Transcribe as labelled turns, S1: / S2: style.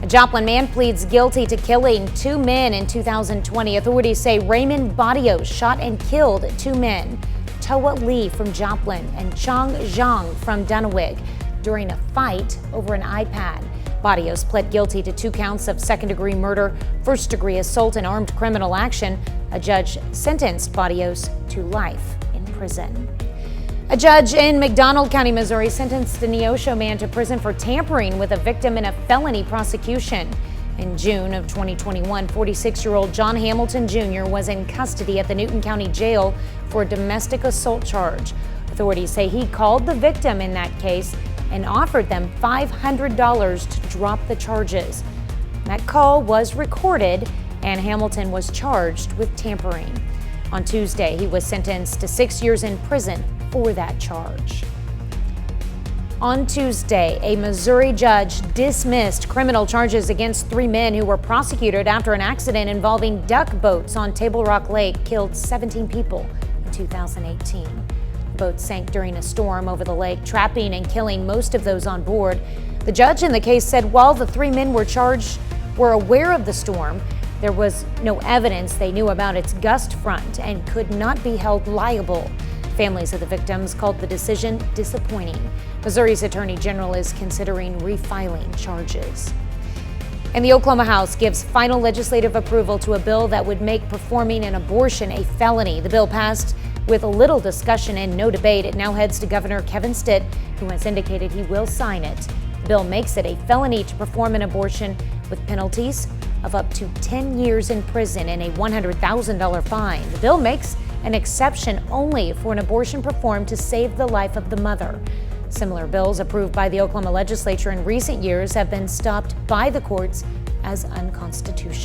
S1: A Joplin man pleads guilty to killing two men in 2020. Authorities say Raymond Barrios shot and killed two men, Toa Lee from Joplin and Chong Zhang from Dunawig, during a fight over an iPad. Barrios pled guilty to 2 counts of second-degree murder, first-degree assault, and armed criminal action. A judge sentenced Barrios to life in prison. A judge in McDonald County, Missouri, sentenced a Neosho man to prison for tampering with a victim in a felony prosecution. In June of 2021, 46-year-old John Hamilton Jr. was in custody at the Newton County Jail for a domestic assault charge. Authorities say he called the victim in that case and offered them $500 to drop the charges. That call was recorded, and Hamilton was charged with tampering. On Tuesday, he was sentenced to 6 years in prison for that charge. On Tuesday, a Missouri judge dismissed criminal charges against 3 men who were prosecuted after an accident involving duck boats on Table Rock Lake killed 17 people in 2018. The boat sank during a storm over the lake, trapping and killing most of those on board. The judge in the case said while the 3 men were charged were aware of the storm, there was no evidence they knew about its gust front and could not be held liable. Families of the victims called the decision disappointing. Missouri's Attorney General is considering refiling charges. And the Oklahoma House gives final legislative approval to a bill that would make performing an abortion a felony. The bill passed with little discussion and no debate. It now heads to Governor Kevin Stitt, who has indicated he will sign it. The bill makes it a felony to perform an abortion with penalties of up to 10 years in prison and a $100,000 fine. The bill makes an exception only for an abortion performed to save the life of the mother. Similar bills approved by the Oklahoma legislature in recent years have been stopped by the courts as unconstitutional.